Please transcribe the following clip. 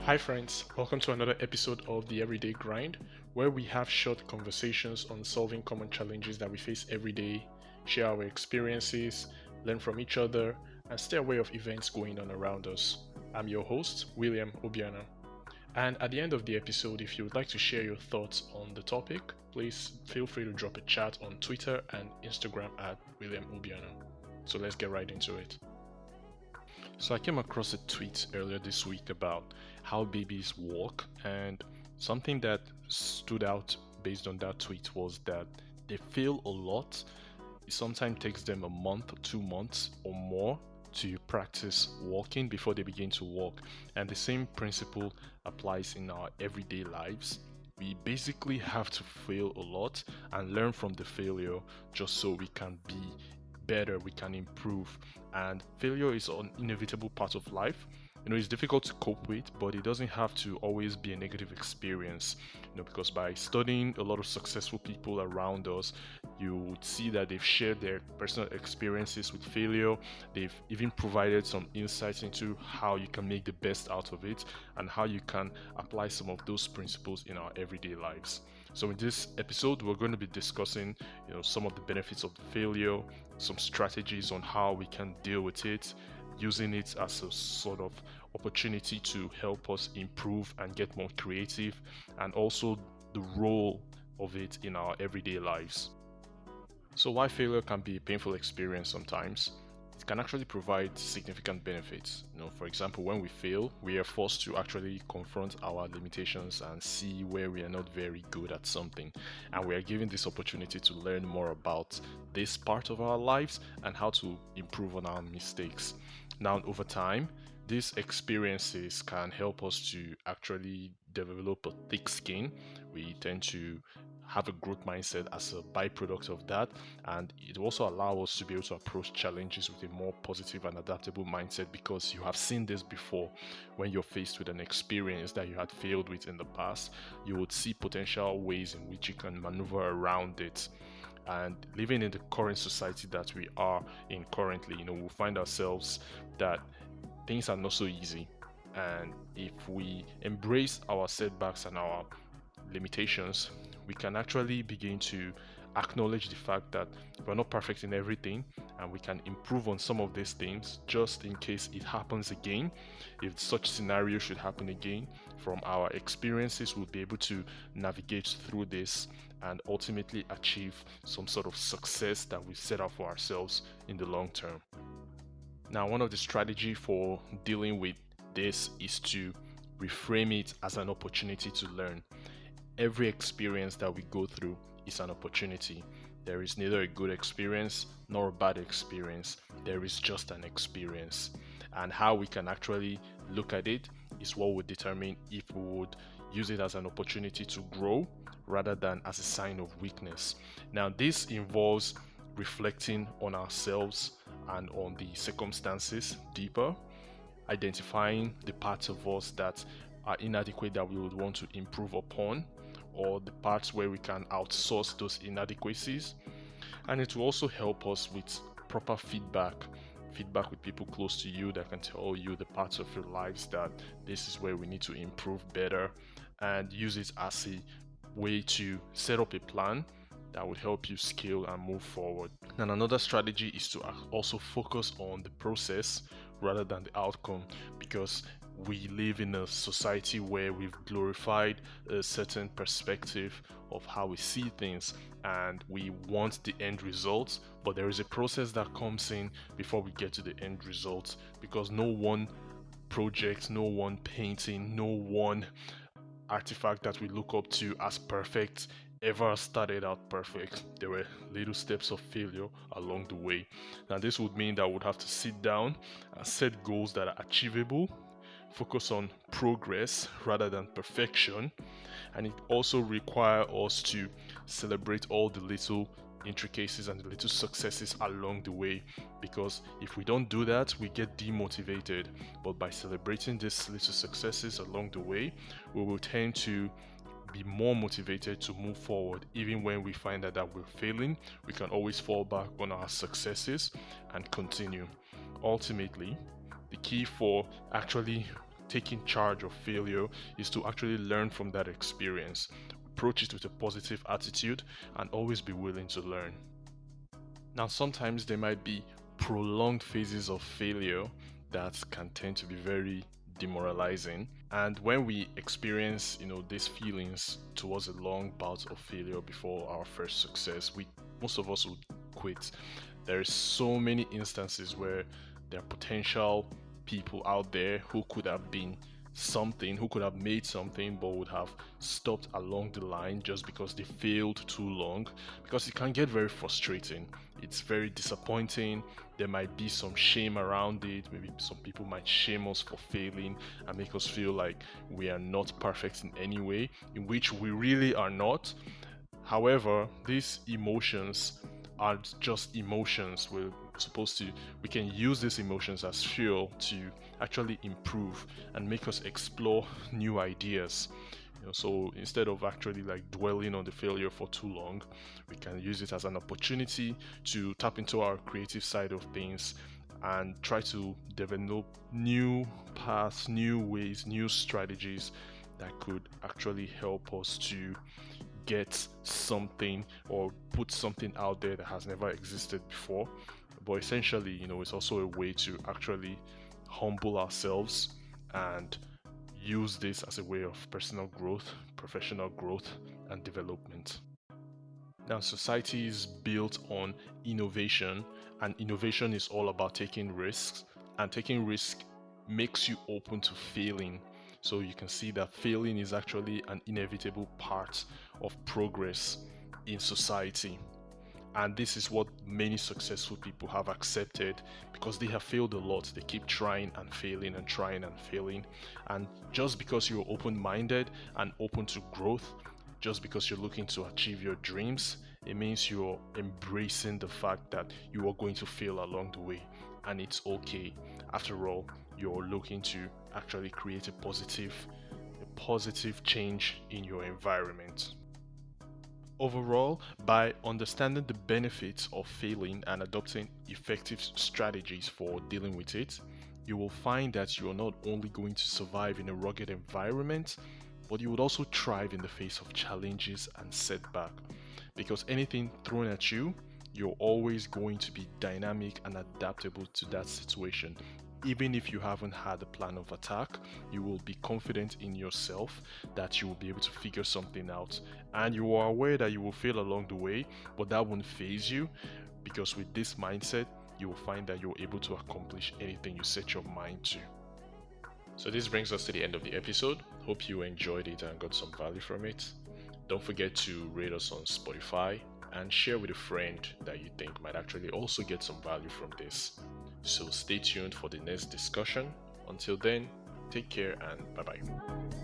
Hi, friends. Welcome to another episode of The Everyday Grind, where we have short conversations on solving common challenges that we face every day, share our experiences, learn from each other, and stay aware of events going on around us. I'm your host, William Obiano. And at the end of the episode, if you would like to share your thoughts on the topic, please feel free to drop a chat on Twitter and Instagram at William Obiano. So let's get right into it. So I came across a tweet earlier this week about how babies walk, and something that stood out based on that tweet was that they fail a lot. It sometimes takes them a month or 2 months or more to practice walking before they begin to walk. And the same principle applies in our everyday lives. We basically have to fail a lot and learn from the failure just so we can be better, we can improve. And failure is an inevitable part of life. It's difficult to cope with, but it doesn't have to always be a negative experience. Because by studying a lot of successful people around us, you would see that they've shared their personal experiences with failure. They've even provided some insights into how you can make the best out of it and how you can apply some of those principles in our everyday lives. So in this episode, we're going to be discussing, some of the benefits of the failure, some strategies on how we can deal with it, using it as a sort of opportunity to help us improve and get more creative, and also the role of it in our everyday lives. So why failure can be a painful experience sometimes, it can actually provide significant benefits. For example, when we fail, we are forced to actually confront our limitations and see where we are not very good at something. And we are given this opportunity to learn more about this part of our lives and how to improve on our mistakes. Now, over time, these experiences can help us to actually develop a thick skin. We tend to have a growth mindset as a byproduct of that, and it will also allow us to be able to approach challenges with a more positive and adaptable mindset, because you have seen this before. When you're faced with an experience that you had failed with in the past, you would see potential ways in which you can maneuver around it. And living in the current society that we are in currently, we'll find ourselves that things are not so easy. And if we embrace our setbacks and our limitations, we can actually begin to acknowledge the fact that we're not perfect in everything, and we can improve on some of these things just in case it happens again. If such scenario should happen again, from our experiences, we'll be able to navigate through this and ultimately achieve some sort of success that we set out for ourselves in the long term. Now, one of the strategy for dealing with this is to reframe it as an opportunity to learn. Every experience that we go through is an opportunity. There is neither a good experience nor a bad experience. There is just an experience. And how we can actually look at it is what would determine if we would use it as an opportunity to grow rather than as a sign of weakness. Now, this involves reflecting on ourselves and on the circumstances deeper, identifying the parts of us that are inadequate that we would want to improve upon, or the parts where we can outsource those inadequacies. And it will also help us with proper feedback with people close to you that can tell you the parts of your lives that this is where we need to improve better, and use it as a way to set up a plan that would help you scale and move forward. And another strategy is to also focus on the process rather than the outcome, because we live in a society where we've glorified a certain perspective of how we see things, and we want the end result, but there is a process that comes in before we get to the end result, because no one project, no one painting, no one artifact that we look up to as perfect ever started out perfect. There were little steps of failure along the way. Now, this would mean that we would have to sit down and set goals that are achievable, focus on progress rather than perfection, and it also requires us to celebrate all the little intricacies and the little successes along the way, because if we don't do that, we get demotivated. But by celebrating these little successes along the way, we will tend to be more motivated to move forward. Even when we find that we're failing, we can always fall back on our successes and continue. Ultimately, the key for actually taking charge of failure is to actually learn from that experience, approach it with a positive attitude, and always be willing to learn. Now, sometimes there might be prolonged phases of failure that can tend to be very demoralizing. And when we experience, these feelings towards a long bout of failure before our first success, most of us would quit. There is so many instances where there are potential people out there who could have been something, who could have made something, but would have stopped along the line just because they failed too long, because it can get very frustrating. It's very disappointing. There might be some shame around it. Maybe some people might shame us for failing and make us feel like we are not perfect in any way, in which we really are not. However, these emotions are just emotions. We can use these emotions as fuel to actually improve and make us explore new ideas. So instead of actually like dwelling on the failure for too long, we can use it as an opportunity to tap into our creative side of things and try to develop new paths, new ways, new strategies that could actually help us to get something or put something out there that has never existed before. But essentially, it's also a way to actually humble ourselves and use this as a way of personal growth, professional growth, and development. Now, society is built on innovation, and innovation is all about taking risks, and taking risks makes you open to failing. So you can see that failing is actually an inevitable part of progress in society. And this is what many successful people have accepted because they have failed a lot. They keep trying and failing and trying and failing. And just because you're open-minded and open to growth, just because you're looking to achieve your dreams, it means you're embracing the fact that you are going to fail along the way. And it's okay. After all, you're looking to actually create a positive change in your environment. Overall, by understanding the benefits of failing and adopting effective strategies for dealing with it, you will find that you are not only going to survive in a rugged environment, but you would also thrive in the face of challenges and setback. Because anything thrown at you, you're always going to be dynamic and adaptable to that situation. Even if you haven't had a plan of attack, you will be confident in yourself that you will be able to figure something out. And you are aware that you will fail along the way, but that won't faze you, because with this mindset, you will find that you're able to accomplish anything you set your mind to. So this brings us to the end of the episode. Hope you enjoyed it and got some value from it. Don't forget to rate us on Spotify and share with a friend that you think might actually also get some value from this. So stay tuned for the next discussion. Until then, take care and bye bye.